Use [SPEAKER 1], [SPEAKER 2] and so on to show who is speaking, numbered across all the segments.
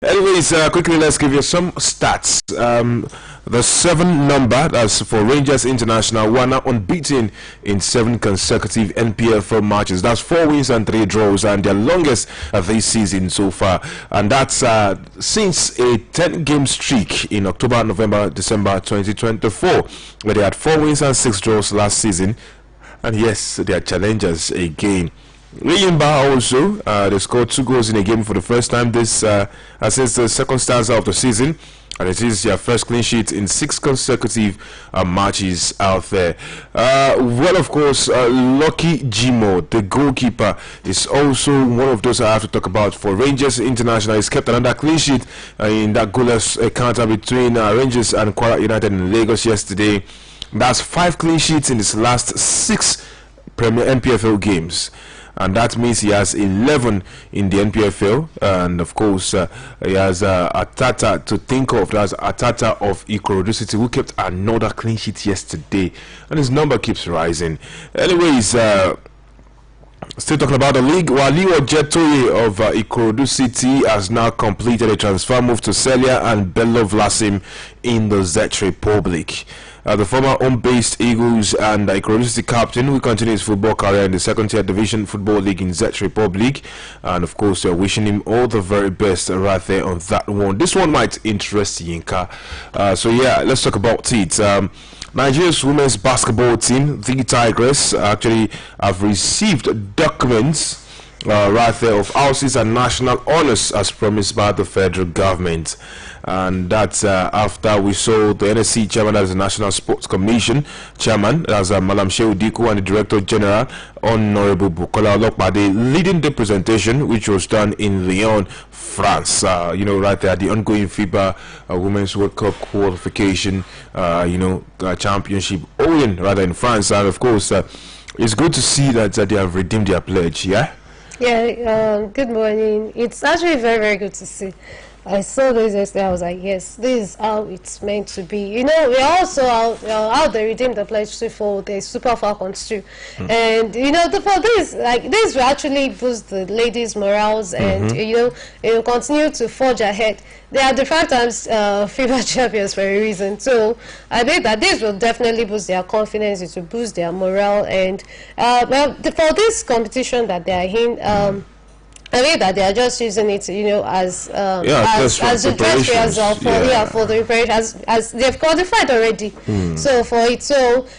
[SPEAKER 1] Anyways, quickly let's give you some stats. The 7 number, that's for Rangers International, were now unbeaten in 7 consecutive NPFL matches. That's 4 wins and 3 draws, and their longest this season so far. And that's since a 10-game streak in October, November, December 2024, where they had 4 wins and 6 draws last season. And yes, they are challengers again. Yimba also, they scored 2 goals in a game for the first time this since the second stanza of the season, and it is their first clean sheet in 6 consecutive matches out there. Well, of course, Lucky Jimo, the goalkeeper, is also one of those I have to talk about for Rangers International. He's kept another clean sheet in that goalless encounter between Rangers and Kwara United in Lagos yesterday. That's 5 clean sheets in his last 6 Premier NPFL games. And that means he has 11 in the NPFL, and of course he has Atata to think of. That's Atata of Ikorodu City, who kept another clean sheet yesterday, and his number keeps rising. Anyways, still talking about the league, Waliwo Jetoye of Ikorodu City has now completed a transfer move to Celia and Bello Vlasim in the Czech Republic. The former home-based Eagles and Ikorodu City captain will continue his football career in the second-tier division football league in Czech Republic, and of course they're wishing him all the very best right there on that one. This one might interest Yinka, so yeah, let's talk about it. Nigeria's women's basketball team, the Tigers, actually have received documents right there of houses and national honors as promised by the federal government. And that's after we saw the NSC chairman, as the National Sports Commission chairman, as Malam Shehu Diku, and the Director General, Honorable Bukola Olopade, leading the presentation, which was done in Lyon, France. Right there, the ongoing FIBA Women's World Cup qualification, championship, rather in France. And of course, it's good to see that they have redeemed their pledge. Yeah.
[SPEAKER 2] Yeah. Good morning. It's actually very, very good to see. I saw this yesterday. I was like, yes, this is how it's meant to be. We also how they redeemed the pledge for the Super Falcons too, and for this, this will actually boost the ladies' morals, and it will continue to forge ahead. They are the 5 times FIBA champions for a reason. So I think that this will definitely boost their confidence. It will boost their morale, and for this competition that they are in. I mean that they are just using it, as the dress rehearsal for the preparation, as they've qualified already. So for it,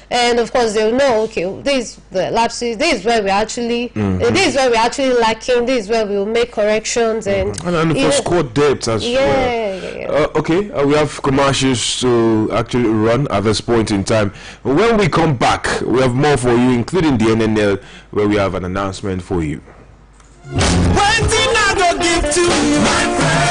[SPEAKER 2] and of course they'll know, okay, this is the lapses, this is where we actually, this is where we're actually lacking, this is where we'll make corrections, and
[SPEAKER 1] for squad depth as well. Okay, we have commercials to actually run at this point in time. When we come back, we have more for you, including the NNL, where we have an announcement for you.
[SPEAKER 3] One thing I go give to you, my friend.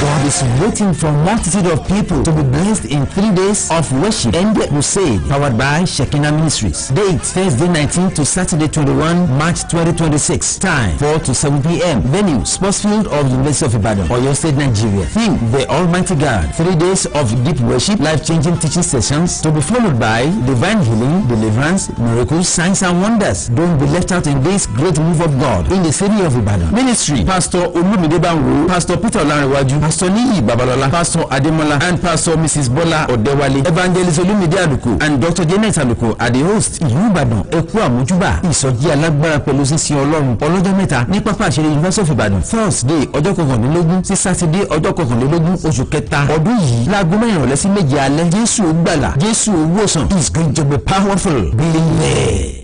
[SPEAKER 3] God is waiting for a multitude of people to be blessed in 3 days of worship and crusade, powered by Shekinah Ministries. Date Thursday 19 to Saturday 21 March 2026. Time 4 to 7 p.m. Venue Sports Field of University of Ibadan, Oyo State, Nigeria. Theme: The Almighty God. 3 days of deep worship, life-changing teaching sessions to be followed by divine healing, deliverance, miracles, signs and wonders. Don't be left out in this great move of God in the city of Ibadan. Ministry: Pastor Olumide Banwo, Pastor Peter Olanrewaju, Pastor Niyi Babalola, Pastor Ademola, and Pastor Mrs. Bola Odewale, Evangelist Olumide Aluko, and Dr. Janet Aluko are the host. Ìlú Ìbàdàn, Ẹ̀kú Àmójúbà, ìsọjí alágbára pẹ̀lú sísìn Ọlọ́run ọlọ́jọ́ mẹ́ta ní pápá àṣírí University of Ibadan. Thursday ọjọ́ 21 sí Saturday ọjọ́ 21 oṣù kẹta ọdún yìí láago 4 ìrọ̀lẹ́ sí 7 alẹ́. Jésù gbàlà, Jésù wòsàn. Is going to be powerful. Believe me.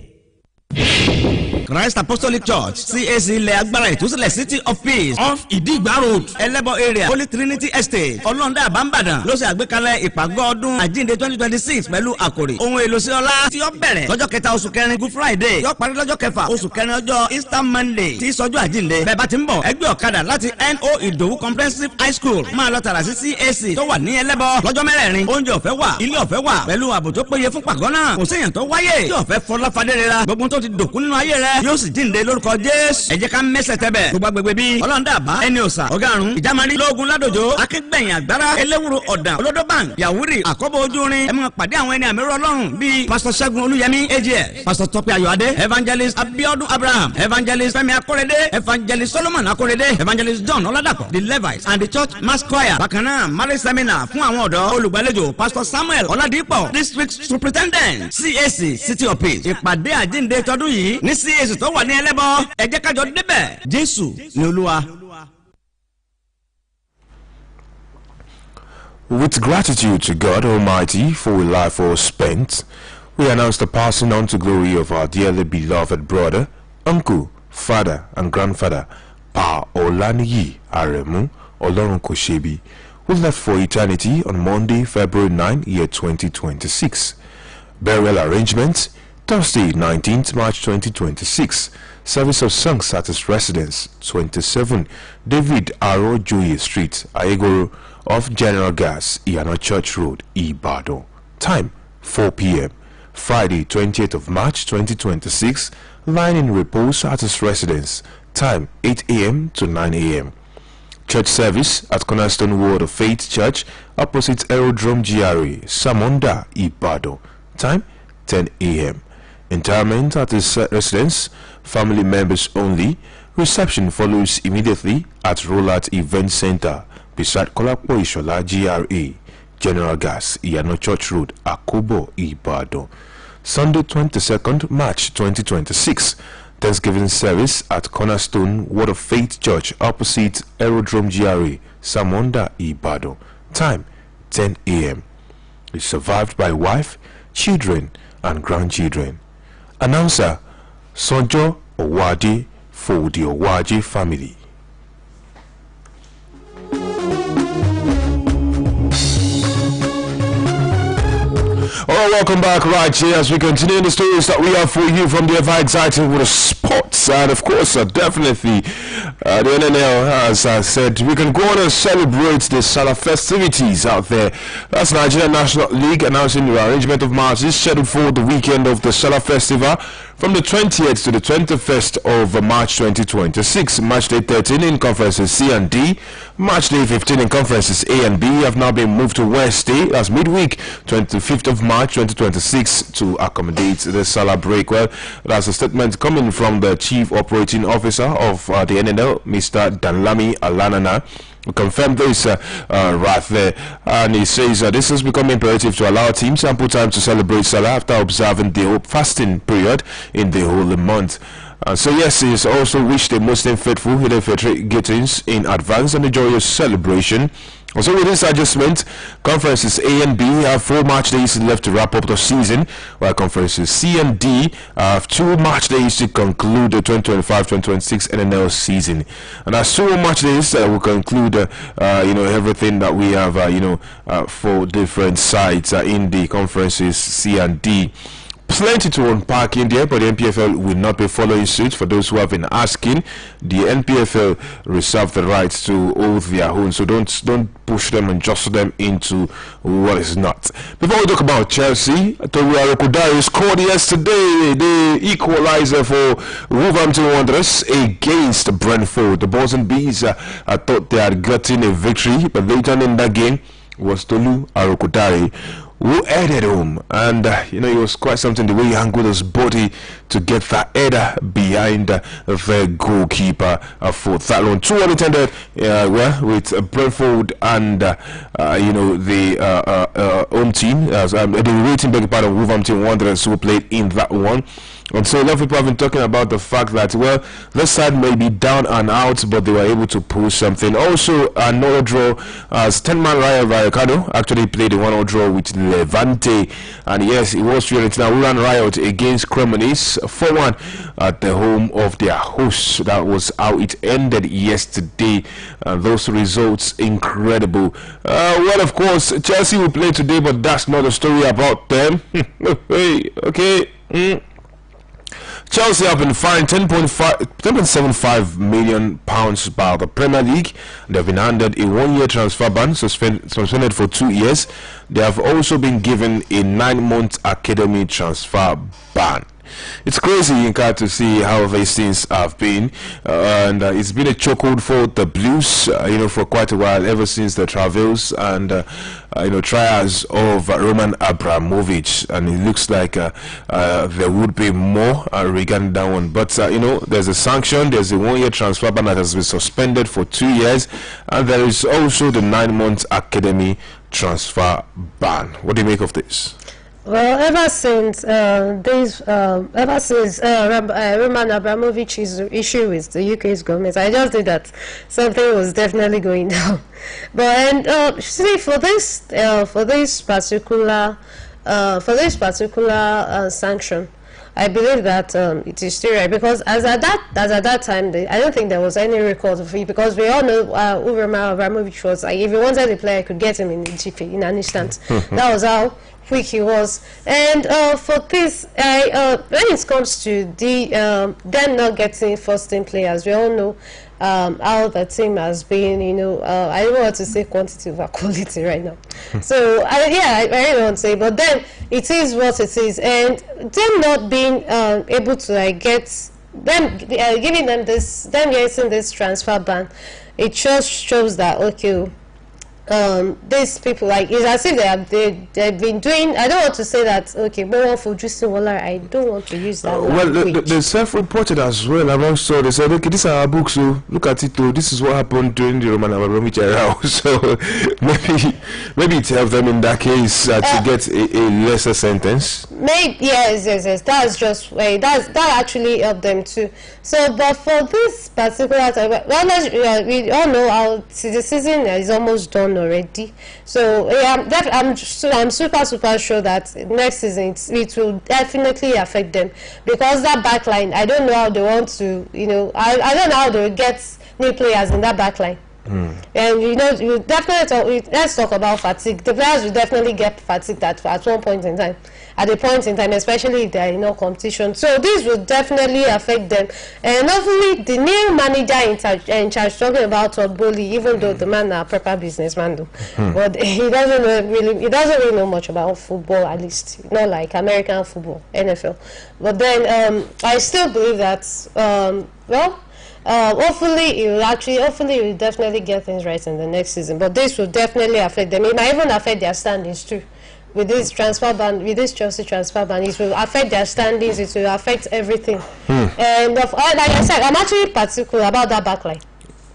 [SPEAKER 4] Christ Apostolic Church CAC ilẹ̀ agbára ìtúsílẹ̀ City of Peace off Idigba Road Ẹlẹ́bọ area Holy Trinity Estate Ọlọ́ndà Àbámbàdàn ló ṣe àgbékalẹ̀ ìpàgọ́ ọdún àjíǹde 2026 pẹ̀lú àkòrí ohun èlò sí ọlá tí ó bẹ̀rẹ̀ lọ́jọ́ 7 oṣù kẹrin Good Friday yóò parí lọ́jọ́ 6 oṣù kẹrin ọjọ́ Easter Monday tí sọjọ́ àjíǹde. Bẹ́ẹ̀ bá ti ń bọ̀ ẹgbẹ́ ọ̀kadà láti NO Ìdòwú Comprehensive High School máa lọ tààrà sí CAC tó wà ní Ẹlẹ́bọ lọ́jọ́ mẹ́rẹ̀ẹ̀rin. Oúnjẹ ọ̀fẹ́ wà, ilé ọ̀fẹ́ wà pẹ̀lú ààbò tó péye fún pàgọ́ náà. Kò séèyàn tó wáyé tí ọ̀fẹ́ fọlá fadérera gbogbo tó ti dòkú nínú ayé rẹ̀ pẹ́ yóò sì jíǹde lórúkọ Jésù. ẹ jẹ́ ká mẹ́sẹ̀ tẹ́bẹ̀ gbogbo agbègbè bíi ọlọ́ndàbá ẹni òsà ọ̀gárùn ìjàmánì lóògùn ládòjò akíngbẹ̀yìn àgbára eléwúro ọ̀dàn olódó bank yàwúrì àkọ́bọ̀ ojúrin ẹ máa pàdé àwọn ẹni àmì ọlọ́run bíi pásítọ̀ ṣẹ́gun olúyẹmí AGS pásítọ̀ tọ́pẹ́ ayọ̀adé evangelist abiodun abraham evangelist fẹ́mi akórèdé evangelist solomon akórèdé evangelist john ọládàpọ̀ the levites and the church mass choir. bákan náà marriage seminar fún àwọn ọ̀dọ́ olùgbàlejò pastor samuel ọládìpọ̀ district superintendent CAC city of peace. ìpàdé àjíǹde tọdún yìí ní CAC tó wà ní ẹlẹ́bọ ẹ jẹ́ kájọ débẹ̀ jésù ni olúwa.
[SPEAKER 1] With gratitude to God Almighty for a life well spent, we announce the passing on to glory of our dearly beloved brother, uncle, father, and grandfather, Pa Olaniyi Aremu Olorunkosebi, who left for eternity on Monday, February 9, year 2026. Burial arrangements, Thursday, 19th March 2026. Service of songs at his residence, 27 David Arojoye Street, Ayegoro, off General Gas, Iyana Church Road, Ibadan. Time 4 p.m. Friday, 20th of March 2026. Lying in repose at his residence. Time 8 a.m. to 9 a.m. Church service at Cornerstone Word of Faith Church, opposite Aerodrome GRA, Samonda, Ibadan. Time 10 a.m. Interment at his residence, family members only. Reception follows immediately at Rolat Event Center, beside Kolapo Ishola GRA, General Gas, Iyano Church Road, Akobo, Ibadan. Sunday, 22nd March 2026. Thanksgiving service at Cornerstone Word of Faith Church, opposite Aerodrome GRA, Samonda, Ibadan. Time 10 a.m. Is survived by wife, children, and grandchildren. Announcer Sonjo Owade for the Owade family. Alright, welcome back right here as we continue the stories that we have for you from the ever exciting with the sports. And of course, definitely, the NNL has said we can go on and celebrate the Salah festivities out there. That's Nigeria National League announcing the arrangement of matches scheduled for the weekend of the Salah Festival from the 20th to the 21st of March 2026. Match day 13 in conferences C and D. Match day 15 in conferences A and B have now been moved to Wednesday, that's midweek, 25th of March 2026, to accommodate the Salah break. Well, that's a statement coming from the Chief Operating Officer of the NNL, Mr. Danlami Alanana. We confirmed this right there, and he says this has become imperative to allow teams ample time to celebrate Salah after observing the fasting period in the holy month. So yes, he has also wished the Muslim faithful Hidden Fitri greetings in advance and a joyous celebration. So with this adjustment, conferences A and B have 4 match days left to wrap up the season, while conferences C and D have 2 match days to conclude the 2025-2026 NNL season. And as 2 match days will conclude, everything that we have, for different sides in the conferences C and D. Plenty to unpack in there, but the NPFL will not be following suit. For those who have been asking, the NPFL reserve the right to hold their own, so don't push them and jostle them into what is not. Before we talk about Chelsea, Toru Arokodare scored yesterday the equalizer for Wolverhampton Wanderers against Brentford. The Boys and Bees thought they had gotten a victory, but later in that game was Tolu Arokodare who headed home, and it was quite something the way he angled his body to get that header behind the goalkeeper for that one. 2 unattended with Brentford and the home team, the rating beg part of Wolverhampton Wanderers who played in that one. And so a lot of people have been talking about the fact that, well, this side may be down and out, but they were able to pull something. Also, another draw as 10-man Rayo Vallecano actually played a 1-0 draw with Levante. And yes, it was Fiorentina who ran riot against Cremonese 4-1 at the home of their hosts. That was how it ended yesterday. Those results, incredible. Well, of course, Chelsea will play today, but that's not a story about them. Hey, okay. Chelsea have been fined £10.75 million by the Premier League. They have been handed a 1-year transfer ban, suspended for 2 years. They have also been given a 9-month academy transfer ban. It's crazy, Inka, to see how these things have been, and it's been a chokehold for the Blues, for quite a while, ever since the travels and trials of Roman Abramovich, and it looks like there would be more regarding that one. But there's a sanction, there's a 1-year transfer ban that has been suspended for 2 years, and there is also the 9-month academy transfer ban. What do you make of this?
[SPEAKER 2] Well, ever since Roman Abramovich's issue with the UK's government, I just did that something was definitely going down. But see, for this particular sanction, I believe that it is still right, because as at that time, I don't think there was any record of it, because we all know who Roman Abramovich was. Like, if he wanted a player, he could get him in an instant. That was how quick he was. And for this, when it comes to them not getting first-team players, we all know how the team has been, I don't want to say quantity over quality right now. So, I really don't say, but then it is what it is. And them not being able to get them, giving them getting this transfer ban, it just shows that, okay, these people, it's as if they've been doing, I don't want to say that, okay, more for Justin Waller, I don't want to use that language.
[SPEAKER 1] They self-reported as well around, so they said, okay, these are our books, so look at it, this is what happened during the Roman Abramovich era. So maybe it helped them in that case to get a lesser sentence. Maybe,
[SPEAKER 2] yes, that's just that actually helped them too. So, but for this particular time, we all know how the season is almost done already. So I'm super sure that next season it will definitely affect them, because that backline, I don't know how they want to, I don't know how they will get new players in that backline. And you definitely let's talk about fatigue. The players will definitely get fatigued at one point in time. At a point in time, especially if they are in competition. So this will definitely affect them. And hopefully the new manager in charge talking about Todd Bowley, even though the man is a proper businessman though. But he doesn't really know much about football, at least not like American football, NFL. But then I still believe that hopefully he will definitely get things right in the next season. But this will definitely affect them. It might even affect their standings too. With this transfer ban, with this Chelsea transfer ban, it will affect their standings. It will affect everything. And like I said, I'm actually particular about that backline.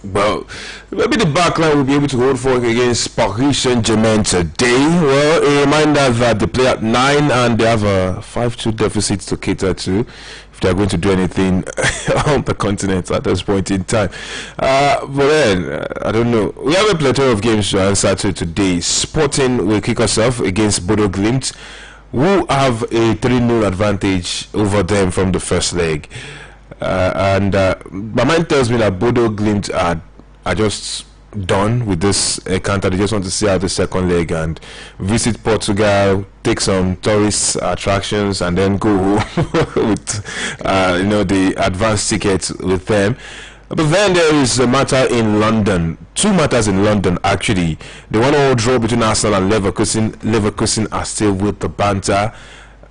[SPEAKER 1] Well, maybe the backline will be able to hold forth against Paris Saint-Germain today. Well, a reminder that they play at 9 and they have a 5-2 deficit to cater to if they are going to do anything on the continent at this point in time. But then, I don't know. We have a plethora of games to answer to today. Sporting will kick us off against Bodo Glimt, who have a 3-0 advantage over them from the first leg. My mind tells me that Bodo Glimt are just done with this encounter. They just want to see out the second leg and visit Portugal, take some tourist attractions, and then go with the advanced tickets with them. But then there is a matter in London. Two matters in London, actually. The 1-1 draw between Arsenal and Leverkusen. Leverkusen are still with the banter,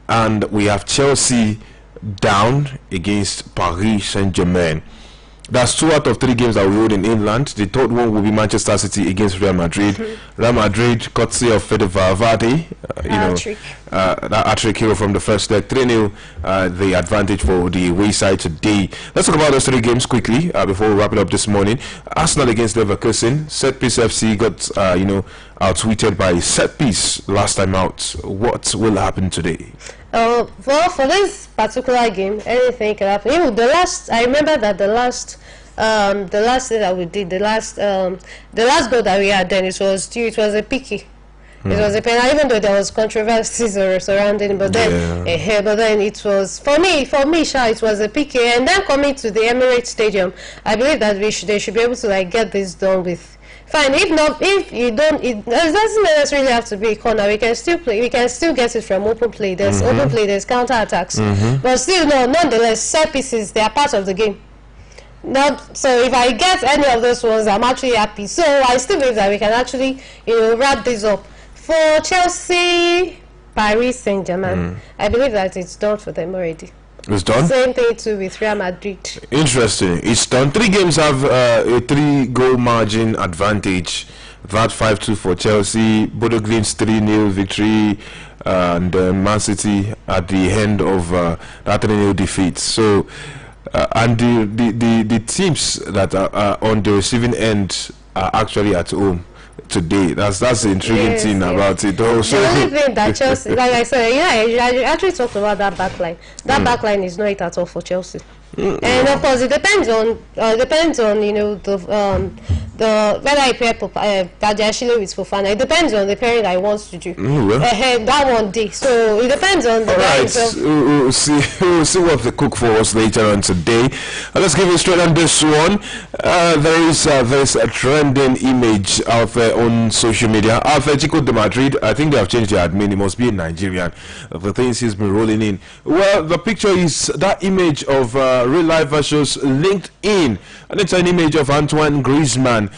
[SPEAKER 1] and we have Chelsea down against Paris Saint-Germain. That's 2 out of 3 games that we hold in England. The third one will be Manchester City against Real Madrid. Real Madrid, courtesy of Fede Valverde, that hat-trick hero from the first leg, 3-0, the advantage for the away side today. Let's talk about those 3 games quickly before we wrap it up this morning. Arsenal against Leverkusen. Set Piece FC got outwitted by Set Piece last time out. What will happen today?
[SPEAKER 2] Well, for this particular game, anything can happen. I remember that the last thing that we did, the last goal that we had, then it was a picky. It was a penalty, even though there was controversies surrounding. But then, it was for me, it was a picky. And then coming to the Emirates Stadium, I believe that they should be able to get this done with. Fine. If not, if you don't, it doesn't necessarily have to be a corner. We can still play. We can still get it from open play. There's open play. There's counter attacks. But still, nonetheless, set pieces, they are part of the game. So if I get any of those ones, I'm actually happy. So I still believe that we can actually, wrap this up. For Chelsea, Paris Saint-Germain, I believe that it's done for them already.
[SPEAKER 1] It's done.
[SPEAKER 2] Same thing too with Real Madrid.
[SPEAKER 1] Interesting. It's done. 3 games have a 3-goal margin advantage. That 5-2 for Chelsea. Bodo Glimt's 3-0 victory, and Man City at the end of that 3-0 defeat. So, and the teams that are on the receiving end are actually at home today. That's the intriguing thing about it. Also,
[SPEAKER 2] the only thing that Chelsea, like I said, I actually talked about that backline. That backline is not it at all for Chelsea. And of course, it depends on you know the whether I pair Badiashile with Fofana. It depends on the pairing that he wants to do. That one day. So it depends on the guys.
[SPEAKER 1] We'll see what they cook for us later on today. Let's give you straight on this one. There is a trending image of on social media. Atletico de Madrid. I think they have changed their admin. It must be in Nigerian. The things he's been rolling in. Well, the picture is that image of real life versus LinkedIn, and it's an image of Antoine Griezmann.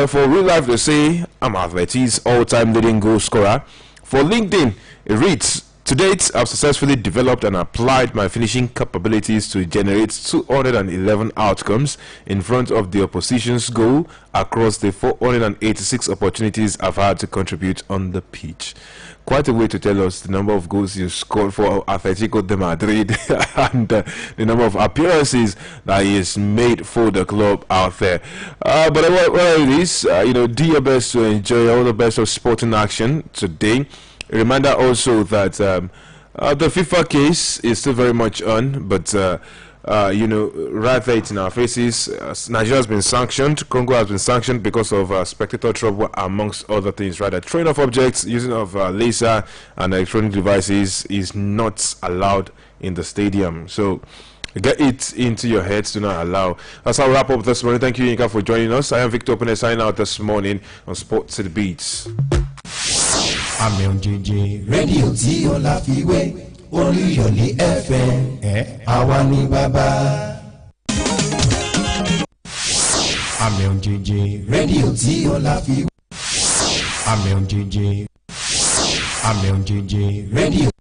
[SPEAKER 1] For real life, they say I'm Atleti's all-time leading goal scorer. For LinkedIn, it reads, to date, I've successfully developed and applied my finishing capabilities to generate 211 outcomes in front of the opposition's goal across the 486 opportunities I've had to contribute on the pitch. Quite a way to tell us the number of goals you scored for Atletico de Madrid and the number of appearances that he has made for the club out there. But whatever it is, do your best to enjoy all the best of sporting action today. A reminder also that the FIFA case is still very much on, but right there it's in our faces. Nigeria has been sanctioned, Congo has been sanctioned because of spectator trouble, amongst other things. Right, the throwing of objects, using of laser and electronic devices is not allowed in the stadium. So get it into your heads, do not allow. That's how we wrap up this morning. Thank you, Yinka, for joining us. I am Victor Opene, signing out this morning on Sports Tit Bit.
[SPEAKER 5] Àmì òjijì rédíò tí ó láfiwé Oluyole FM àwa ni bàbá. Àmì òjijì rédíò tí ó láfiwé. Àmì òjijì rédíò.